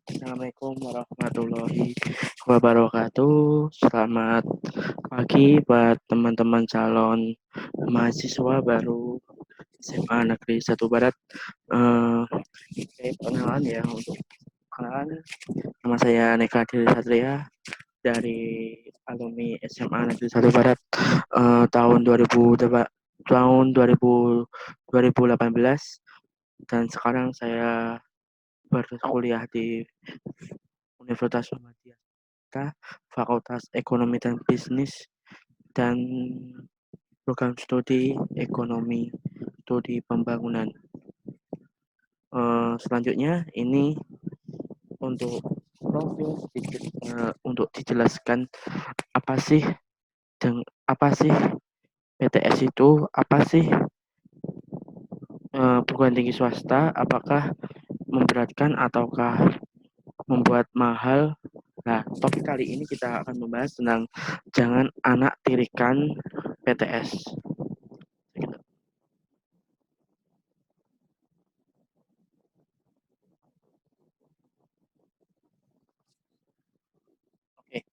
Assalamualaikum warahmatullahi wabarakatuh. Selamat pagi buat teman-teman calon mahasiswa baru SMA Negeri 1 Barat. Perkenalan ya, untuk kenalan, nama saya Neka Diri Satria dari alumni SMA Negeri 1 Barat tahun 2018, dan sekarang saya berkuliah di Universitas Muhammadiyah, Fakultas Ekonomi dan Bisnis, dan program studi Ekonomi Studi Pembangunan. Selanjutnya ini untuk profil sedikit, untuk dijelaskan apa sih PTS itu, apa sih perguruan tinggi swasta, apakah memberatkan ataukah membuat mahal. Nah, topik kali ini kita akan membahas tentang jangan anak tirikan PTS. Oke,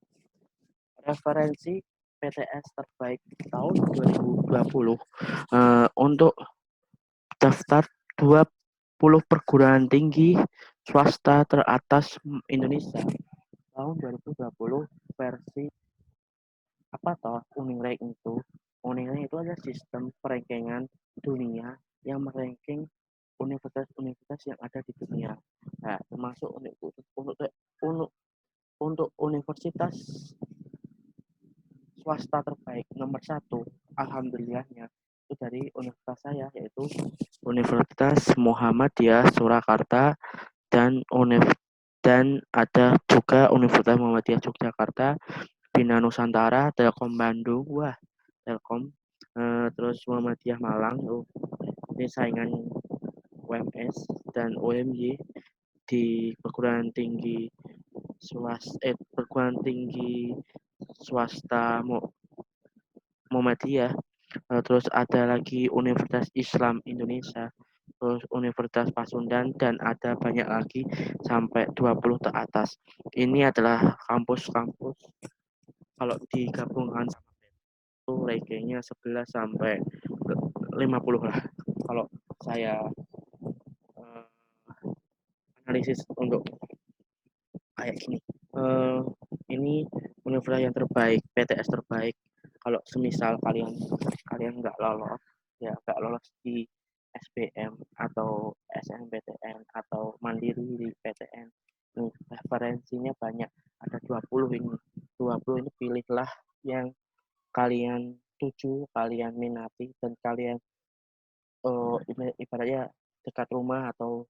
referensi PTS terbaik tahun 2020 untuk daftar 20 perguruan tinggi swasta teratas Indonesia tahun 2020 versi apa toh Unirank itu. Unirank itu adalah sistem perankingan dunia yang meranking universitas-universitas yang ada di dunia. Nah, termasuk untuk universitas swasta terbaik nomor 1, alhamdulillahnya, itu dari universitas saya, yaitu Universitas Muhammadiyah Surakarta, dan ada juga Universitas Muhammadiyah Yogyakarta, Bina Nusantara, Telkom Bandung, Telkom, terus Muhammadiyah Malang, ini saingan UMS dan UMY di perguruan tinggi swasta Muhammadiyah. Terus ada lagi Universitas Islam Indonesia, terus Universitas Pasundan, dan ada banyak lagi sampai 20 ke atas. Ini adalah kampus-kampus kalau digabungkan itu rankingnya 11 sampai 50 lah. Kalau saya analisis untuk kayak gini, ini universitas yang terbaik, PTS terbaik. Kalau semisal kalian nggak lolos, ya nggak lolos di SBM atau SNMPTN atau mandiri di PTN, ini referensinya banyak, ada 20 ini. 20 ini pilihlah yang kalian tuju, kalian minati, dan kalian ibaratnya dekat rumah atau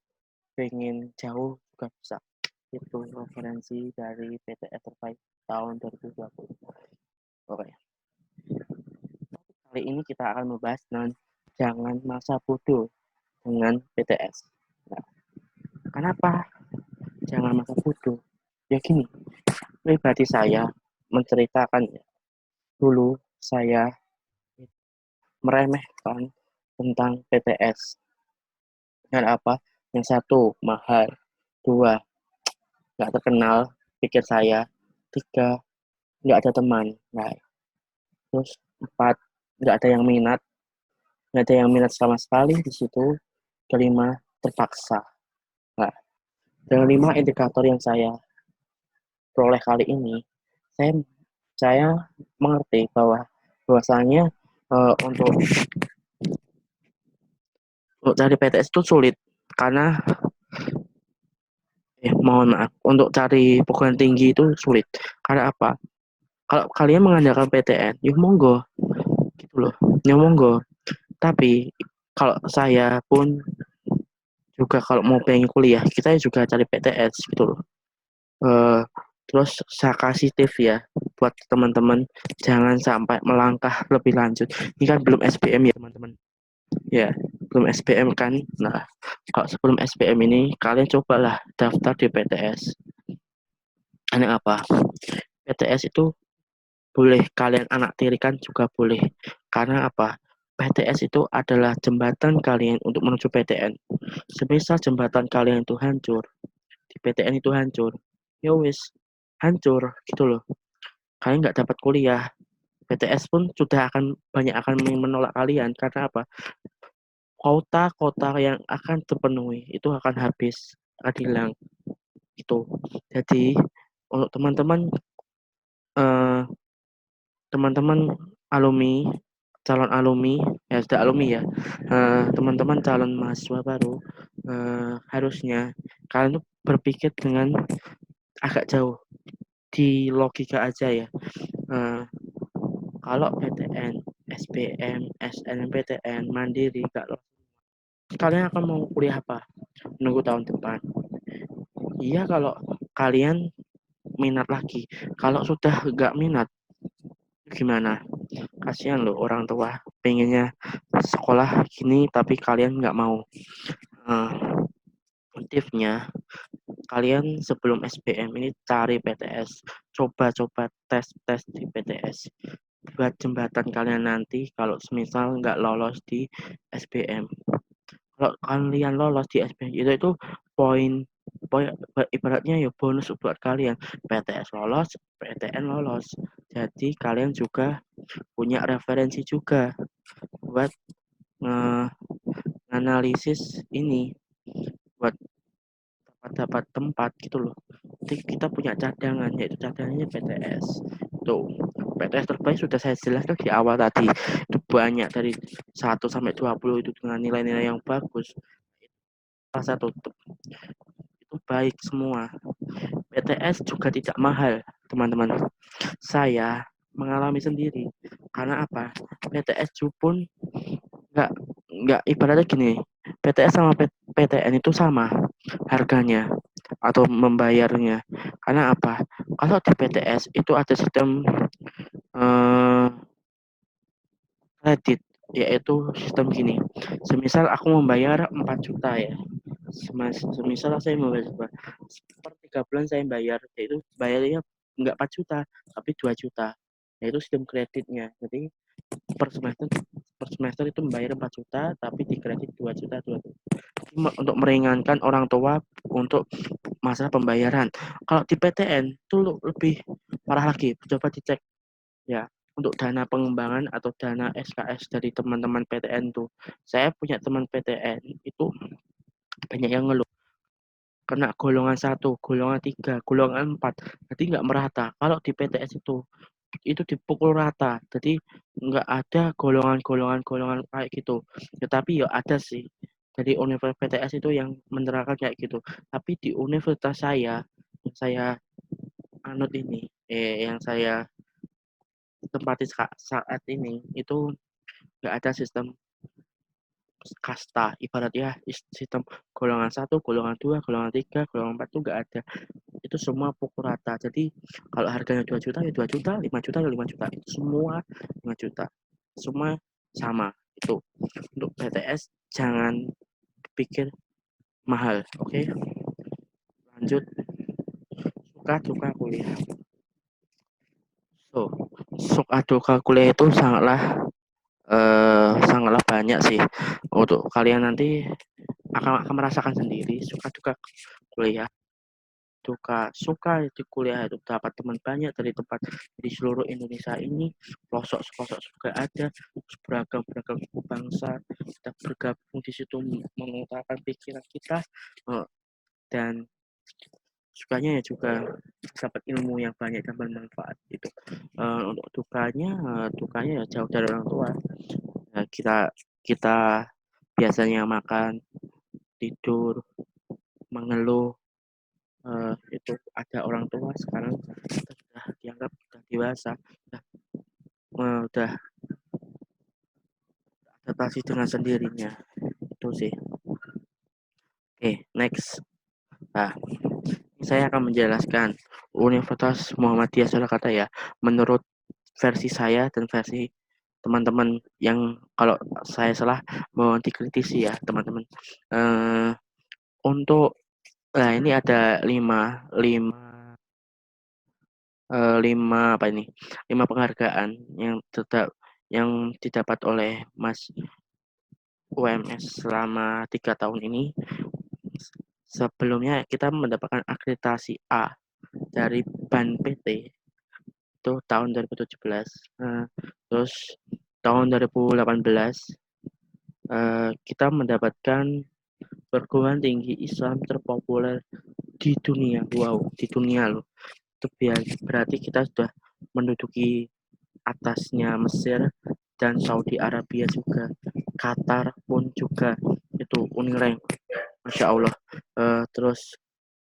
pengen jauh juga bisa. Itu referensi dari PTS terbaik tahun 2020. Oke, kali ini kita akan membahas tentang jangan masa bodoh dengan PTS. Nah, kenapa jangan masa bodoh? Ya gini, pribadi saya menceritakan ya, dulu saya meremehkan tentang PTS. Dengan apa? Yang satu, mahal. Dua, nggak terkenal, pikir saya. Tiga, nggak ada teman. Nah, terus empat, nggak ada yang minat. Nggak ada yang minat sama sekali di situ. Kelima, terpaksa. Nah, dengan 5 indikator yang saya peroleh kali ini, saya saya mengerti bahwasanya untuk cari PTS itu sulit, karena mohon maaf, untuk cari perguruan tinggi itu sulit. Karena apa? Kalau kalian mengandalkan PTN, ya monggo, gitu loh, ya monggo. Tapi kalau saya pun juga kalau mau pengen kuliah, kita juga cari PTS, gitu loh. Terus saya kasih tips ya buat teman-teman, jangan sampai melangkah lebih lanjut. Ini kan belum SBM ya teman-teman. Ya, belum SBM kan. Nah, kalau sebelum SBM ini kalian cobalah daftar di PTS. Ini apa? PTS itu boleh kalian anak tirikan juga boleh. Karena apa? PTS itu adalah jembatan kalian untuk menuju PTN. Semisal jembatan kalian itu hancur, di PTN itu hancur, ya wis hancur gitu loh. Kalian nggak dapat kuliah, PTS pun sudah akan menolak kalian karena apa? Kota-kota yang akan terpenuhi itu akan habis, akan hilang itu. Jadi untuk eh, teman-teman alumni, calon alumni, ya sudah alumni ya, teman-teman calon mahasiswa baru, harusnya kalian tuh berpikir dengan agak jauh, di logika aja ya. Eh, Kalau PTN, SBM, SNMPTN, Mandiri, nggak lolos, kalian akan mau kuliah apa? Nunggu tahun depan. Iya kalau kalian minat lagi. Kalau sudah nggak minat, gimana? Kasihan loh orang tua pengennya sekolah gini tapi kalian nggak mau. Uh, Motifnya kalian sebelum SBM ini cari PTS, coba-coba tes di PTS buat jembatan kalian nanti kalau semisal nggak lolos di SBM. Kalau kalian lolos di SBM itu poin poin ibaratnya ya bonus buat kalian. PTS lolos, PTN lolos. Jadi kalian juga punya referensi juga buat analisis ini, buat dapat tempat gitu loh. Jadi kita punya cadangan, yaitu cadangannya PTS. Tuh, PTS terbaik sudah saya jelaskan di awal tadi. Itu banyak dari 1 sampai 20 itu dengan nilai-nilai yang bagus. Rasa tutup. Itu baik semua. PTS juga tidak mahal, teman-teman. Saya mengalami sendiri. Karena apa? PTS pun nggak nggak ibaratnya gini. PTS sama PTN itu sama harganya atau membayarnya. Karena apa? Kalau di PTS itu ada sistem eh, kredit, yaitu sistem gini. Semisal aku membayar 4 juta ya. Semisal saya membayar per 3 bulan saya bayar, yaitu bayarnya nggak 4 juta, tapi 2 juta. Yaitu sistem kreditnya. Jadi per semester itu membayar 4 juta, tapi dikredit 2 juta, 2 juta. Untuk meringankan orang tua untuk masalah pembayaran. Kalau di PTN itu lebih parah lagi. Coba dicek ya, untuk dana pengembangan atau dana SKS dari teman-teman PTN tuh. Saya punya teman PTN itu banyak yang ngeluh kena golongan 1, golongan 3, golongan 4. Jadi nggak merata. Kalau di PTS itu dipukul rata. Jadi nggak ada golongan-golongan kayak gitu. Tetapi ya ada sih. Jadi Universitas PTS itu yang menerapkan kayak gitu. Tapi di universitas yang saya anut ini, yang saya tempati saat ini, itu nggak ada sistem kasta. Ibaratnya sistem golongan 1, golongan 2, golongan 3, golongan 4 itu nggak ada. Itu semua pukul rata. Jadi kalau harganya 2 juta ya 2 juta, 5 juta ya 5 juta. Itu semua 5 juta. Semua sama. Itu untuk PTS jangan pikir mahal. Oke, lanjut. Suka-suka kuliah. So, suka-duka kuliah itu sangatlah banyak sih. Untuk kalian nanti akan merasakan sendiri suka-duka kuliah. Suka di kuliah itu dapat teman banyak dari tempat di seluruh Indonesia ini, pelosok-pelosok juga ada, beragam-beragam suku bangsa, kita bergabung di situ mengutarakan pikiran kita, dan sukanya ya juga dapat ilmu yang banyak dan bermanfaat gitu. Untuk dukanya ya jauh dari orang tua. Kita kita biasanya makan, tidur, mengeluh, itu ada orang tua sekarang kita sudah dianggap sudah dewasa, udah adaptasi dengan sendirinya. Itu sih. Oke, next. Nah, saya akan menjelaskan Universitas Muhammadiyah Surakarta ya, menurut versi saya dan versi teman-teman yang kalau saya salah mohon dikritisi ya teman-teman. Untuk Nah, ini ada apa ini? 5 penghargaan yang didapat oleh Mas UMS selama 3 tahun ini. Sebelumnya kita mendapatkan akreditasi A dari BAN PT itu tahun 2017. Terus tahun 2018 kita mendapatkan perguruan tinggi Islam terpopuler di dunia. Wow, di dunia loh. Itu berarti kita sudah menduduki atasnya Mesir dan Saudi Arabia juga. Qatar pun juga itu Unirank. Masya Allah. Terus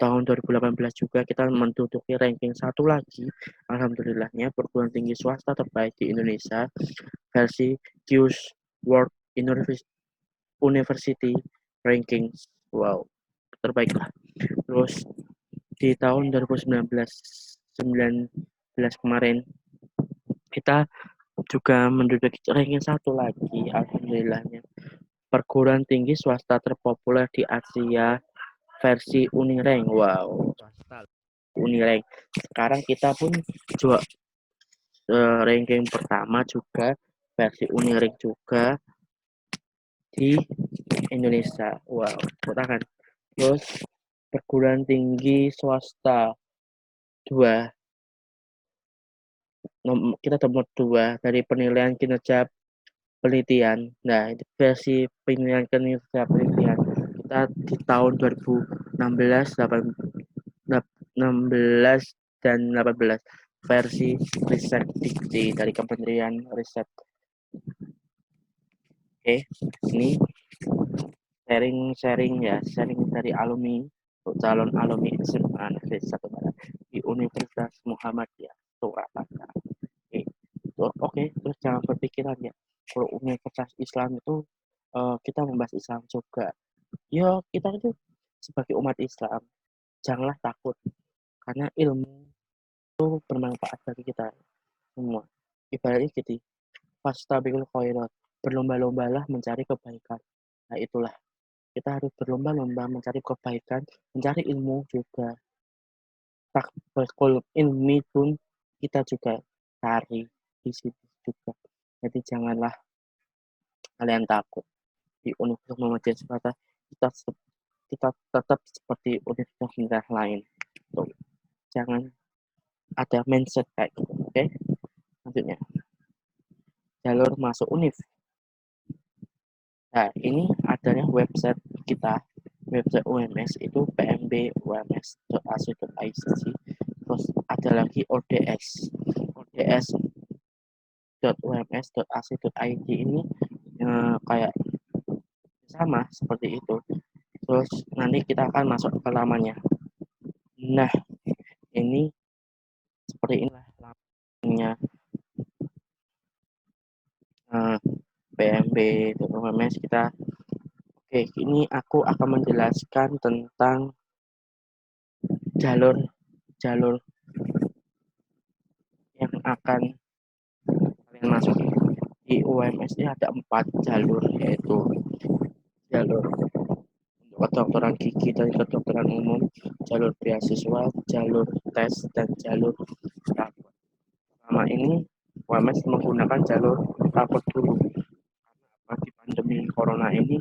tahun 2018 juga kita menduduki ranking satu lagi. Alhamdulillahnya perguruan tinggi swasta terbaik di Indonesia versi QS World University Rankings. Wow, terbaik lah. Terus di tahun 2019 kemarin kita juga menduduki ranking satu lagi. Alhamdulillahnya perguruan tinggi swasta terpopuler di Asia versi Unirank. Wow, Unirank. Sekarang kita pun juga ranking pertama juga versi Unirank juga di Indonesia. Wow, kan. Terus perguruan tinggi swasta 2 kita nomor 2 dari penilaian kinerja penelitian. Nah, itu versi penilaian kinerja penelitian kita di tahun 2016, 16 dan 18 versi riset dikti dari Kementerian Riset. Oke, ini sharing dari alumni calon alumni SMA Negeri 1 Barat di Universitas Muhammadiyah Surakarta. Oke, terus jangan berpikiran ya kalau Universitas Islam itu kita membahas Islam juga. Ya kita itu sebagai umat Islam janganlah takut karena ilmu itu bermanfaat bagi kita semua. Ibaratnya gitu, fastabiqul khairat, berlomba-lombalah mencari kebaikan. Nah itulah, kita harus berlomba-lomba mencari kebaikan, mencari ilmu juga. Takbekul ilmi pun kita juga cari di situ juga. Jadi janganlah kalian takut di Universitas Muhammadiyah Jakarta kita kita tetap seperti universitas lain. Tuh, jangan ada mindset kayak gitu. Oke, selanjutnya jalur masuk univ. Nah, ini adalah website kita, website UMS itu pmbums.ac.id. Terus ada lagi ODS, ods.ums.ac.id ini kayak sama seperti itu. Terus nanti kita akan masuk ke lamanya. Nah, ini seperti inilah lamanya PMB.UMS kita. Oke, ini aku akan menjelaskan tentang jalur yang akan kalian masuki. Di UMS ini ada 4 jalur, yaitu jalur untuk kedokteran gigi dan kedokteran umum, jalur beasiswa, jalur tes, dan jalur rapor. Selama ini UMS menggunakan jalur rapor dulu karena di pandemi corona ini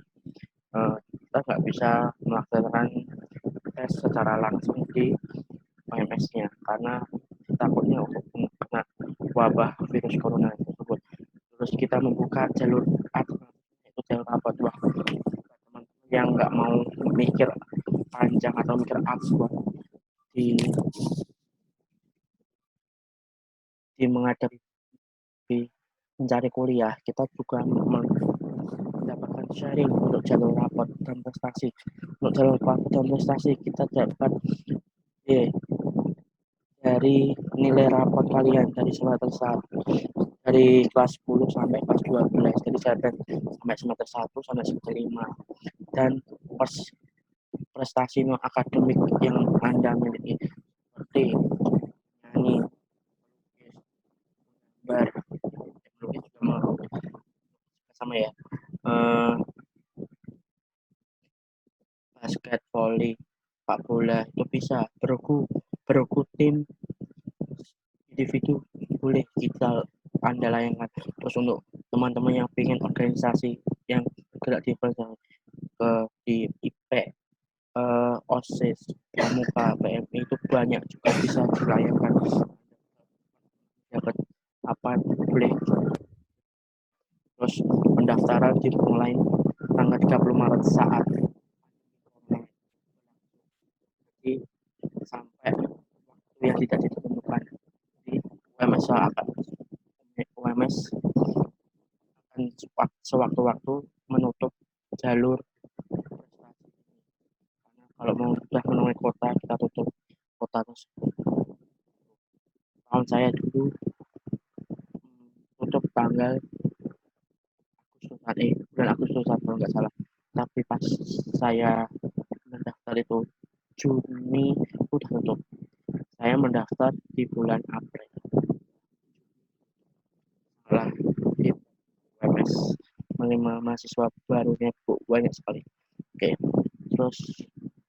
kita nggak bisa melaksanakan tes secara langsung di UMS-nya karena takutnya untuk kena wabah virus corona tersebut. Terus kita membuka jalur yaitu jalur rapor. Wah, teman-teman yang nggak mau mikir panjang atau mikir absurd di menghadapi mencari kuliah, kita juga mendapatkan sharing untuk jalur rapot dan prestasi. Untuk jalur rapot dan prestasi kita dapat dari nilai rapot kalian dari semester 1 dari kelas 10 sampai kelas 12. Jadi saya sampai semester 1 sampai semester 5 dan prestasi non akademik yang Anda miliki seperti nyanyi, gambar, teknologi juga sama ya. Basket, volley, sepak bola itu bisa bergu tim individu boleh kita Anda layangkan. Terus untuk teman-teman yang ingin organisasi yang bergerak di di IP OSIS, Pramuka, PMI itu banyak juga bisa dilayangkan dapat apa boleh. Terus pendaftaran dimulai tanggal 30 Maret saat jadi sampai waktu yang tidak ditentukan. Jadi UMS akan sewaktu-waktu menutup jalur prestasi. Karena kalau mau sudah memenuhi kota kita tutup kota tersebut. Tahun saya dulu tutup tanggal bulan Agustus kalau nggak salah. Tapi pas saya mendaftar itu Juni udah tutup. Saya mendaftar di bulan April. Setelah di UMS menerima mahasiswa barunya banyak sekali. Oke, terus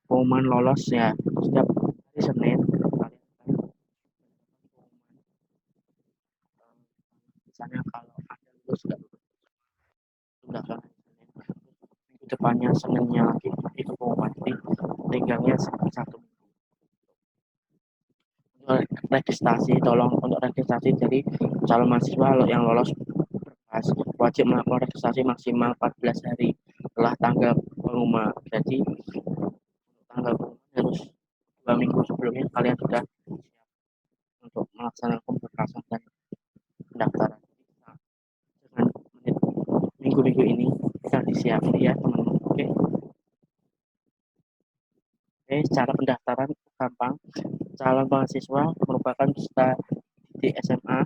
pengumuman lolos ya setiap hari Senin misalnya kalau ada lulus nggak lulus sudah kan minggu depannya Seninnya lagi itu pengumuman jadi tinggalnya satu registrasi tolong untuk registrasi jadi calon mahasiswa yang lolos berkas wajib melakukan registrasi maksimal 14 hari setelah tanggal pengumuman jadi tanggal pengumuman harus 2 minggu sebelumnya kalian sudah siap untuk melaksanakan berkasan dan pendaftaran nah, dengan minggu-minggu ini kita disiapin ya teman-teman oke cara pendaftaran gampang calon mahasiswa merupakan peserta di SMA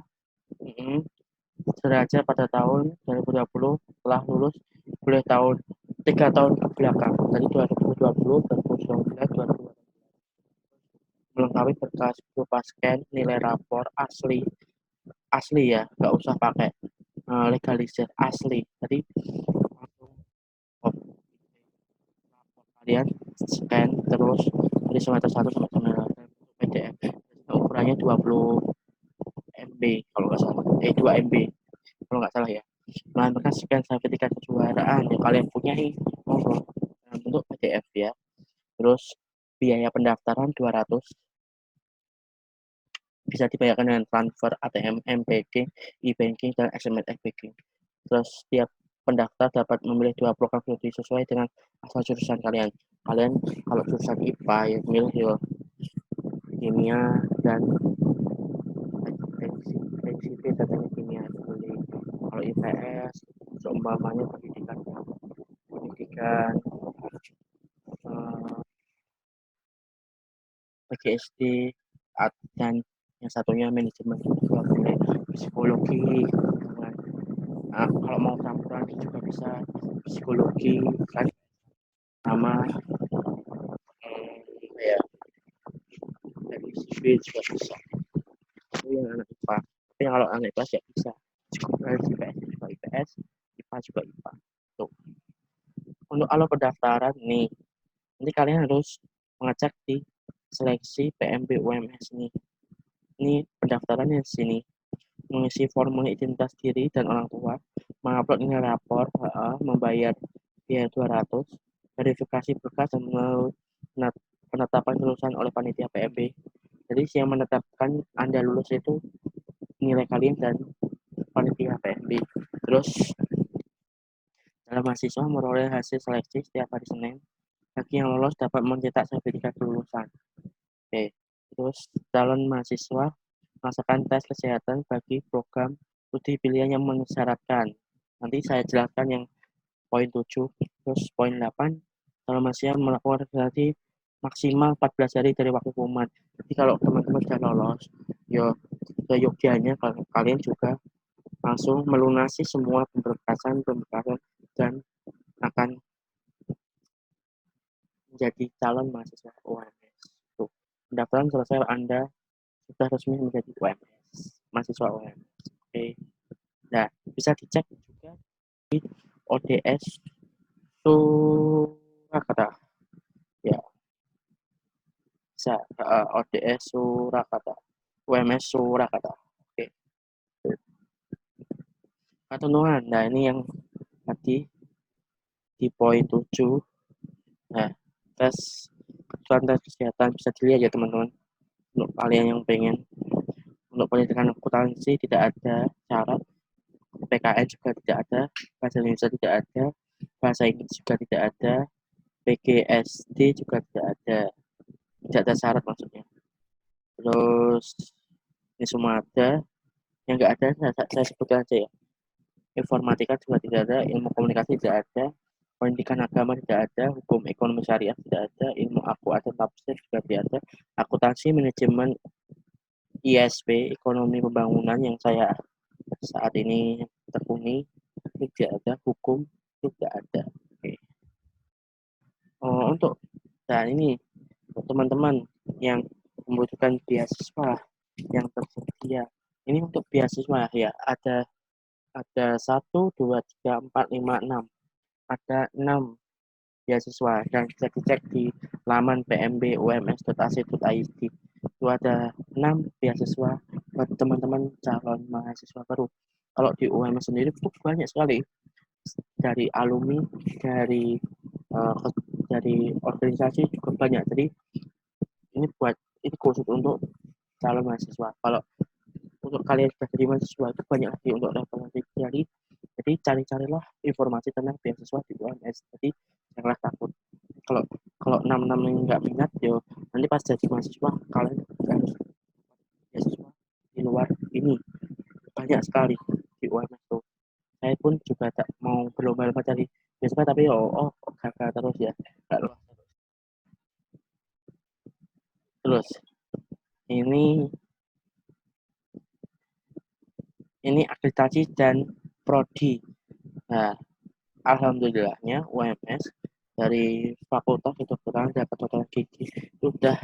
sederajat pada tahun 2020 telah lulus boleh tahun 3 tahun ke belakang dari 2020, 2019, 2020 melengkapi berkas berupa scan nilai rapor asli asli ya nggak usah pakai legalisir asli jadi langsung rapor kalian scan terus dari semester 1 sampai semester PDF ukurannya 20 MB kalau nggak salah 2 MB kalau nggak salah ya melainkan scan sertifikat kejuaraan yang kalian punyai monggo dalam bentuk PDF ya terus biaya pendaftaran 200 bisa dibayarkan dengan transfer ATM, M-Banking, e-banking, dan SMS banking. Terus setiap pendaftar dapat memilih 2 program studi sesuai dengan asal jurusan kalian. Kalian kalau jurusan IPA ya milih kimia dan teknik dan teknik kimia boleh. Kalau IPS seumpamanya pendidikan PGSD dan yang satunya manajemen juga boleh psikologi kalau mau campuran juga bisa psikologi kan sama ya dari sipil juga bisa itu yang anak IPA tapi kalau anak IPS ya bisa dari IPS juga IPS IPA juga IPA tuh untuk alur pendaftaran nih nanti kalian harus mengecek di seleksi PMB UMS ini pendaftarannya di sini mengisi formulir identitas diri dan orang tua, mengupload nilai rapor, membayar biaya 200, verifikasi berkas dan penetapan kelulusan oleh panitia PMB. Jadi yang menetapkan Anda lulus itu nilai kalian dan panitia PMB. Terus dalam mahasiswa memperoleh hasil seleksi setiap hari Senin. Bagi yang lolos dapat mencetak sertifikat kelulusan. Oke. Terus calon mahasiswa melaksanakan tes kesehatan bagi program studi pilihan yang mensyaratkan. Nanti saya jelaskan yang poin 7, terus poin 8, kalau masih melakukan registrasi maksimal 14 hari dari waktu pengumuman. Jadi kalau teman-teman sudah lolos, yo keyogianya kalian juga langsung melunasi semua pemberkasan dan akan menjadi calon mahasiswa UMS. Tuh, pendaftaran selesai Anda sudah resmi menjadi UMS, mahasiswa UMS. Oke. Nah, bisa dicek juga di ODS Surakarta. Ya, bisa ODS Surakarta. UMS Surakarta. Oke. Ketentuan. Nah, ini yang tadi di poin 7. Nah, tes kebutuhan tes kesehatan bisa dilihat ya teman-teman. Untuk kalian yang pengen, untuk pendidikan akuntansi tidak ada syarat, PKN juga tidak ada, bahasa Indonesia tidak ada, bahasa Inggris juga tidak ada, PGSD juga tidak ada syarat maksudnya. Terus ini semua ada, yang nggak ada saya sebutkan aja ya. Informatika juga tidak ada, ilmu komunikasi tidak ada, pendidikan agama tidak ada, hukum ekonomi syariah tidak ada, ilmu aku dan tafsir juga tidak ada, akuntansi manajemen ISP ekonomi pembangunan yang saya saat ini tekuni tidak ada, hukum juga ada. Oke. Untuk dan ini untuk teman-teman yang membutuhkan beasiswa yang tersedia, ini untuk beasiswa ya ada 1, 2, 3, 4, 5, 6, ada 6 beasiswa dan bisa dicek di laman pmbums.ac.id. Itu ada 6 beasiswa buat teman-teman calon mahasiswa baru. Kalau di UMS sendiri itu banyak sekali, dari alumni, dari uh, dari organisasi juga banyak. Jadi ini khusus untuk calon mahasiswa. Kalau untuk kalian sudah jadi mahasiswa itu banyak lagi untuk referensi. Jadi cari-carilah informasi tentang beasiswa di UMS. Jadi janganlah takut. Kalau kalau 6 ini nggak minat, yo nanti pas jadi mahasiswa kalian harus beasiswa di luar ini banyak sekali di UMS tuh. Saya pun juga tak mau berlomba-lomba cari beasiswa, tapi gagal terus ya. Terus ini akreditasi dan prodi. Nah, alhamdulillahnya UMS dari Fakultas Kedokteran dan Kedokteran Gigi itu udah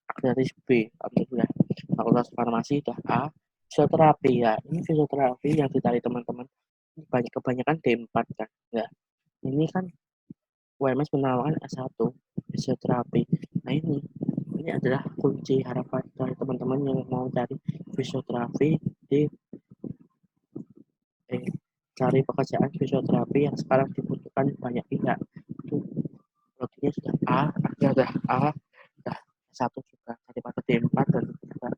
akreditasi B. Alhamdulillah. Fakultas Farmasi udah A. Fisioterapi ya, ini fisioterapi yang dicari teman-teman kebanyakan D4 kan. Ya, ini kan UMS menawarkan S1 fisioterapi. Nah, ini adalah kunci harapan dari teman-teman yang mau cari fisioterapi di cari pekerjaan fisioterapi yang sekarang dibutuhkan banyak pihak. Itu prodinya sudah A, sudah A, sudah S1 juga daripada D4 dan juga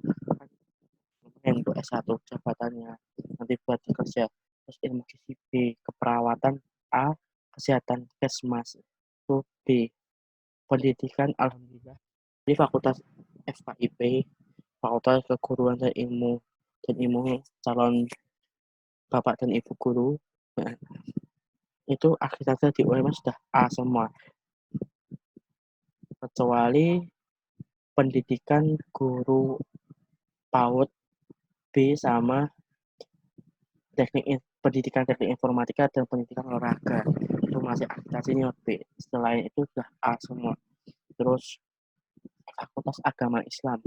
yang untuk S1 jabatannya nanti buat kerja. Terus ilmu gizi B, keperawatan A, kesehatan kesmas itu B, pendidikan alhamdulillah di Fakultas FKIP, Fakultas Keguruan dan Ilmu calon Bapak dan Ibu guru. Nah, itu akreditasi di UMS sudah A semua, kecuali pendidikan guru PAUD B sama pendidikan teknik informatika dan pendidikan olahraga itu masih akreditasinya B. Setelah itu sudah A semua. Terus Fakultas Agama Islam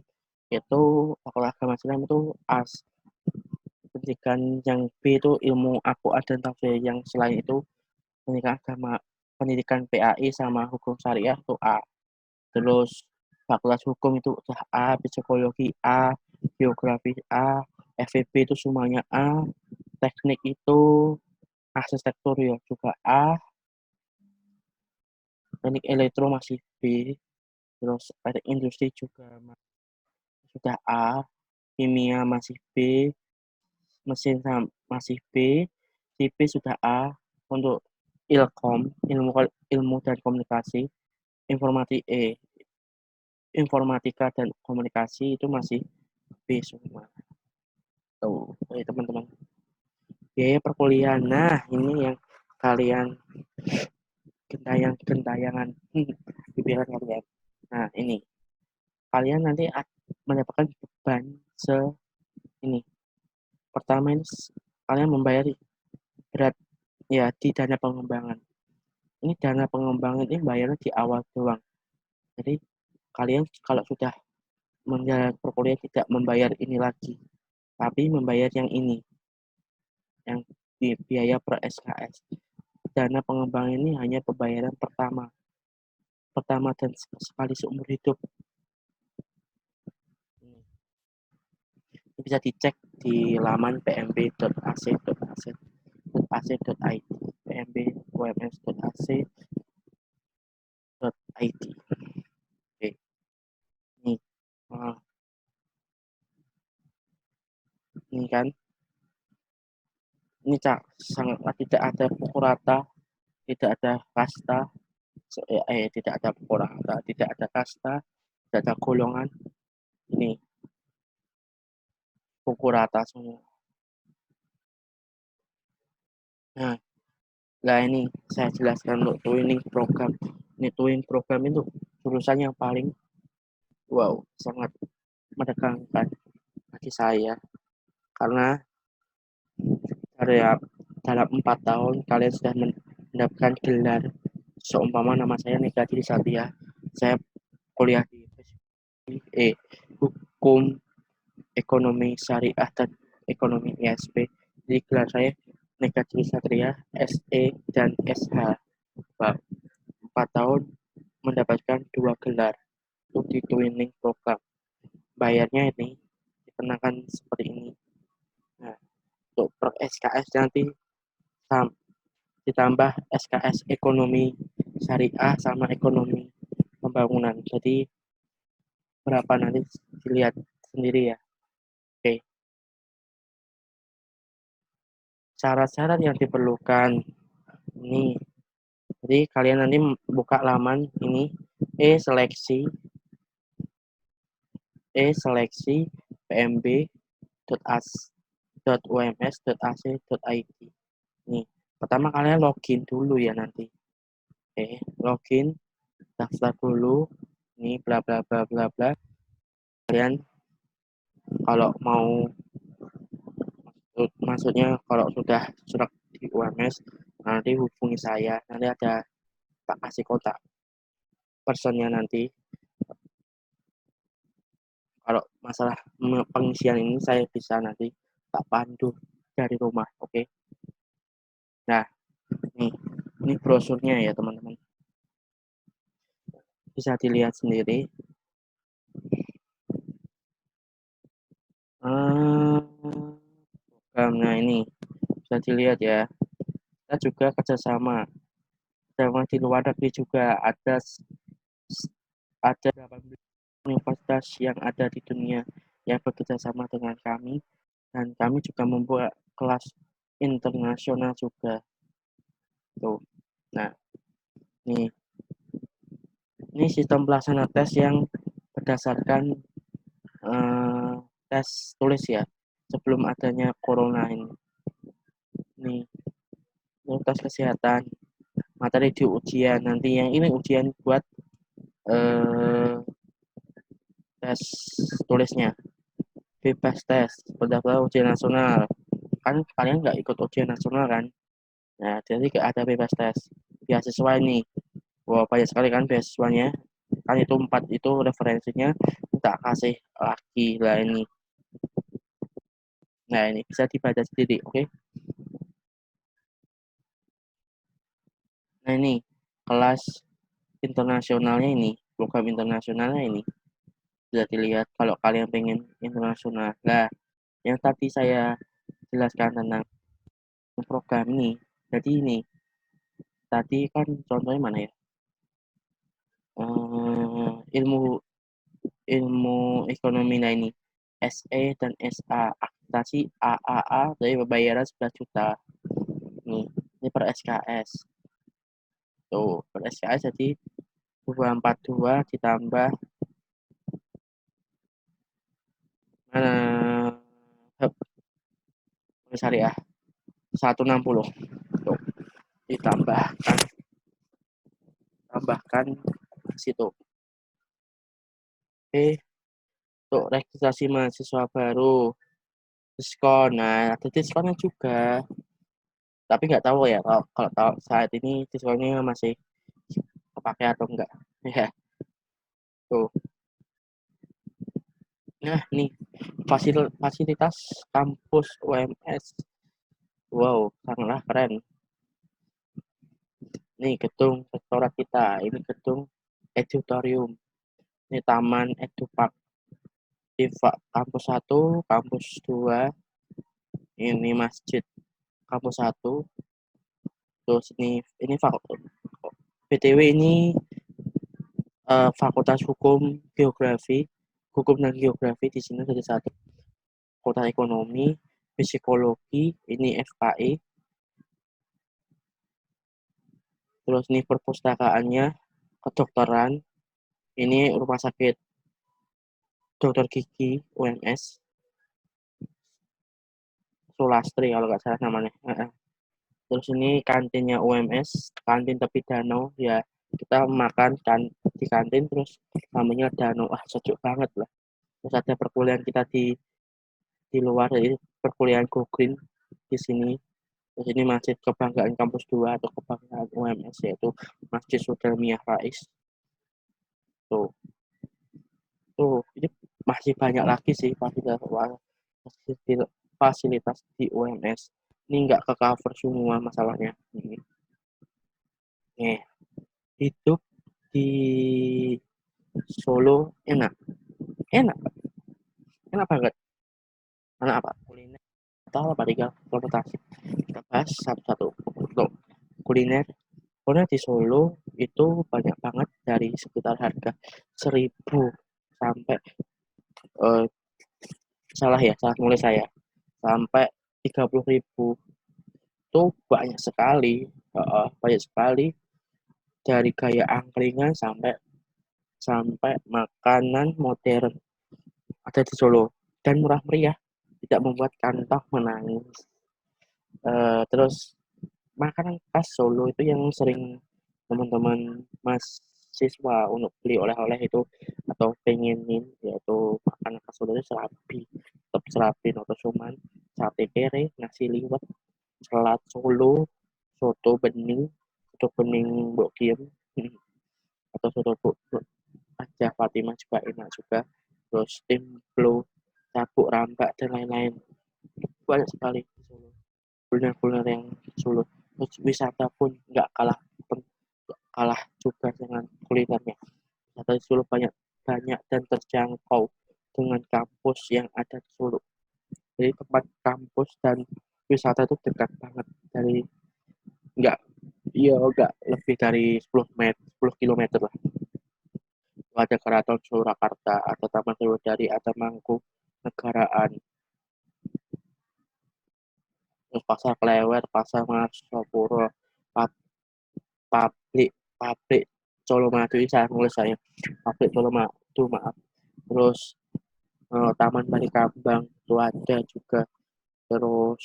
itu Fakultas Agama Islam itu A. Pendidikan yang B itu ilmu aku dan tafsir, yang selain itu pendidikan agama, pendidikan PAI sama hukum syariah itu A. Terus Fakultas Hukum itu udah A, psikologi A, geografi A, FEB itu semuanya A, teknik itu arsitektur ya juga A, teknik elektro masih B, terus teknik industri juga sudah A, kimia masih B, mesin masih B, sipil sudah A, untuk ilkom, ilmu dan komunikasi, informatika dan komunikasi itu masih B semua. Tuh, teman-teman. Biaya perkuliahan. Nah, ini yang kalian gentayangan di pikiran kalian. Nah, ini kalian nanti mendapatkan beban ini. Pertama ini kalian membayar berat ya di dana pengembangan. Ini dana pengembangan ini bayarnya di awal doang. Jadi kalian kalau sudah menjalani perkuliahan tidak membayar ini lagi, tapi membayar yang ini, yang biaya per SKS. Dana pengembangan ini hanya pembayaran pertama dan sekali seumur hidup. Bisa dicek di laman pmb.ac.id, pmb.ums.ac.id. Oke. ini kan, ini sangatlah tidak ada pukul rata, tidak ada kasta, tidak ada pukul rata, tidak ada kasta, tidak ada golongan, ini pukul rata semua. Nah, nah ini saya jelaskan untuk twinning program. Ini twinning program itu jurusan yang paling wow, sangat menegangkan bagi saya karena dari dalam 4 tahun kalian sudah mendapatkan gelar seumpama nama saya Negati Satya. Saya kuliah di hukum ekonomi syariah dan ekonomi ISP. Jadi gelar saya Negati Satria SE dan SH. 4 tahun mendapatkan 2 gelar untuk di twinning program. Bayarnya ini dikenakan seperti ini. Nah, untuk per SKS nanti ditambah SKS ekonomi syariah sama ekonomi pembangunan. Jadi berapa nanti dilihat sendiri ya. Oke. Syarat-syarat yang diperlukan ini. Jadi kalian nanti buka laman ini seleksi pmb.ums.ac.id. Nih, pertama kalian login dulu ya nanti. Login, daftar dulu. Ini bla bla bla bla bla. Kalian kalau mau maksudnya kalau sudah di UMS nanti hubungi saya, nanti ada tak kasih kontak personnya nanti. Kalau masalah pengisian ini saya bisa nanti tak pandu dari rumah, oke? Nah, ini brosurnya ya teman-teman, bisa dilihat sendiri. Nah ini bisa dilihat ya, kita juga kerjasama di luar negeri juga ada 18 universitas yang ada di dunia yang bekerjasama dengan kami, dan kami juga membuat kelas internasional juga tuh. Nah, ini sistem pelaksana tes yang berdasarkan tes tulis ya, sebelum adanya corona ini. Nih, tes kesehatan, materi di ujian nanti yang ini ujian buat tes tulisnya bebas tes pendaftar ujian nasional, kan kalian nggak ikut ujian nasional kan. Nah, jadi nggak ada bebas tes. Beasiswa ini, wah banyak sekali kan beasiswanya, kan itu 4 itu referensinya tak kasih lagi lah ini. Nah, ini bisa dibaca sendiri, oke? Nah, ini kelas internasionalnya ini, program internasionalnya ini bisa dilihat kalau kalian pengen internasional. Nah, yang tadi saya jelaskan tentang program ini, jadi ini tadi kan contohnya mana ya, ilmu ilmu ekonomi. Nah ini SE dan SA akreditasi AAA dari pembayaran 11 juta. Ini per SKS tuh, per SKS jadi 242 ditambah syariah 160 tuh, tambahkan situ. Oke, untuk registrasi mahasiswa baru diskon. Nah, ada diskonnya juga, tapi nggak tahu ya kalau tahu saat ini diskonnya masih kepake atau enggak ya. Tuh, nah nih fasilitas kampus UMS, wow sangatlah keren. Nih gedung rektorat kita, ini gedung edutorium, ini taman edupark di kampus 1, kampus 2, ini masjid kampus 1. Terus ini BTW ini Fakultas Hukum dan Geografi di sini ada 1, Fakultas Ekonomi, psikologi ini FKI, terus ini perpustakaannya kedokteran, ini rumah sakit dokter gigi UMS Sulastri kalau nggak salah namanya. Terus ini kantinnya UMS, kantin tepi danau ya, kita makan kan di kantin terus namanya danau, sejuk banget lah. Terus ada perkuliahan kita di luar, jadi perkuliahan Go Green di sini. Terus ini masjid kebanggaan kampus 2 atau kebanggaan UMS, yaitu Masjid Sudelmiah Rais. Tuh, ini masih banyak lagi sih fasilitas di UMS. Ini nggak ke cover semua masalahnya. Nih, hidup di Solo enak, enak, enak banget. Karena apa? Kuliner atau apa tiga konotasi. Kita bahas satu-satu. Untuk kuliner, kuliner di Solo itu banyak banget, dari sekitar harga 1.000 sampai eh, salah mulai saya, sampai 30.000 itu banyak sekali, banyak sekali, dari gaya angkringan sampai sampai makanan modern ada di Solo dan murah meriah, tidak membuat kantong menangis. Terus makanan khas Solo itu yang sering teman-teman mahasiswa untuk beli oleh-oleh itu atau pengenin, yaitu makanan khas Solo itu serabi, top serabi, noto suman, sate kere, nasi liwet, selat Solo, soto bening Mbok Kiem, atau soto Aja Fatimah juga enak juga. Terus timblo, sabuk rambak dan lain-lain, banyak sekali di Solo kuliner-kuliner yang di Solo. Terus wisata pun nggak kalah kalah juga dengan kulinernya. Wisata di Solo banyak banyak dan terjangkau dengan kampus yang ada di Solo. Jadi tempat kampus dan wisata itu dekat banget, dari nggak nggak lebih dari 10 kilometer lah. Ada Keraton Surakarta, ada Taman Sriwadari, ada Mangku Negaraan, terus Pasar Klewer, Pasar Masopuro, pabrik pabrik Colomadu, ini saya nulis saya, pabrik Colomadu, maaf. Terus Taman Bali Kambang itu ada juga. Terus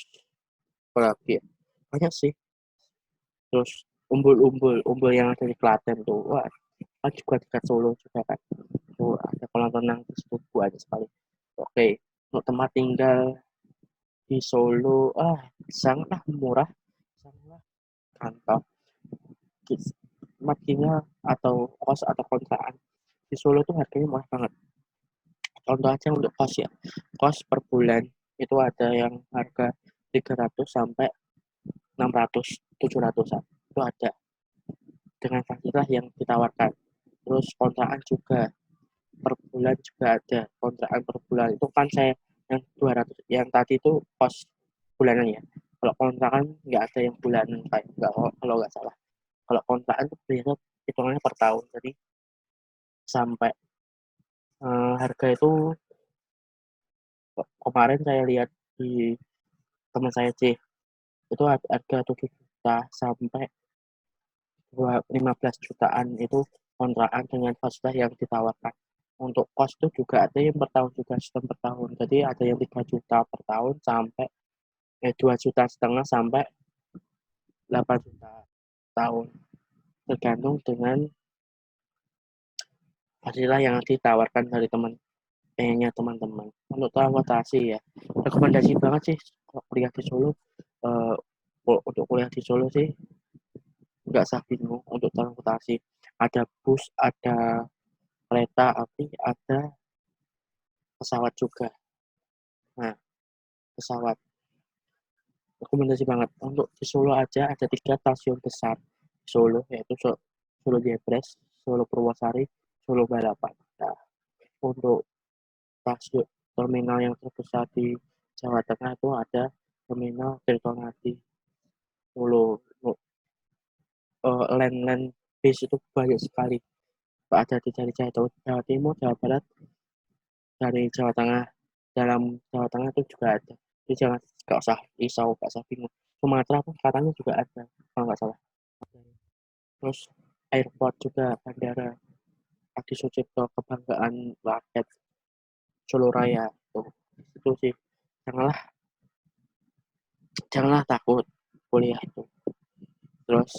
apalagi ya? Banyak sih. Terus umbul yang ada di Klaten tuh, wah, kan juga dekat Solo juga kan. Tuh ada kolam renang di situ, banyak sekali. Oke, untuk tempat tinggal di Solo, sangatlah murah, sangatlah kantong. Tempat tinggal atau kos atau kontrakan di Solo tuh harganya murah banget. Contoh aja untuk kos ya, kos per bulan itu ada yang harga 300 sampai 600, 700-an. Itu ada dengan fasilitas yang ditawarkan. Terus kontrakan juga per bulan juga ada, kontrakan per bulan. Itu kan saya yang 200, yang tadi itu kos bulanan ya. Kalau kontrakan nggak ada yang bulanan, kayak nggak, kalau nggak salah. Kalau kontrakan itu biasanya hitungannya per tahun. Jadi sampai harga itu, kemarin saya lihat di teman saya sih, itu harga 7 juta sampai 15 jutaan itu kontrakan dengan fasilitas yang ditawarkan. Untuk kos itu juga ada yang per tahun juga, sistem per tahun. Jadi ada yang 3 juta per tahun sampai 2,5 juta sampai 8 juta tahun. Tergantung dengan fasilitas yang ditawarkan dari pengennya teman-teman. Untuk transportasi ya, rekomendasi banget sih kalau kuliah di Solo. Eh, untuk kuliah di Solo sih nggak usah bingung untuk transportasi. Ada bus, ada kereta api, ada pesawat juga. Nah, pesawat rekomendasi banget. Untuk di Solo aja ada 3 stasiun besar di Solo, yaitu Solo Jebres, Solo Purwosari, Solo Balapan. Nah, untuk stasiun terminal yang terbesar di Jawa Tengah itu ada terminal Tirtonadi Solo. Land base itu banyak sekali. Ada dari Jawa Timur, Jawa Barat, dari Jawa Tengah. Dalam Jawa Tengah itu juga ada. Jadi jangan, nggak usah risau, nggak usah bingung. Sumatera pun katanya juga ada, kalau nggak salah. Terus airport juga, bandara Adi Sucipto, kebanggaan rakyat Solo Raya. Tuh, itu sih. Janganlah, janganlah takut kuliah itu. Terus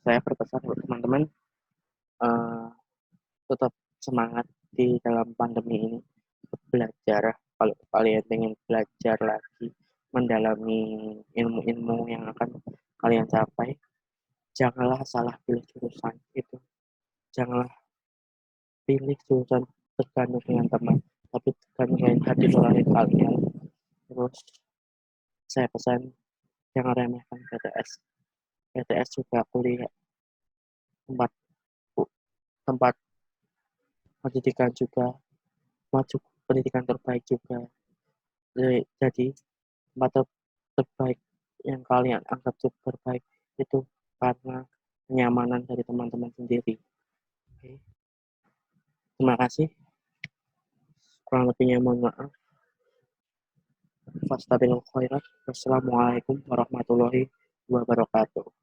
saya berpesan buat teman-teman, eh, tetap semangat di dalam pandemi ini, belajar. Kalau kalian ingin belajar lagi, mendalami ilmu-ilmu yang akan kalian capai, janganlah salah pilih jurusan itu. Janganlah pilih jurusan tergantung dengan teman, tapi tergantung dengan hati nurani kalian. Terus saya pesan, jangan remehkan PTS. PTS juga kuliah, tempat tempat pendidikan juga, maju pendidikan terbaik juga. Jadi tempat terbaik yang kalian anggap terbaik itu karena kenyamanan dari teman-teman sendiri. Oke. Terima kasih. Kurang lebihnya mohon maaf. Wassalamualaikum warahmatullahi wabarakatuh.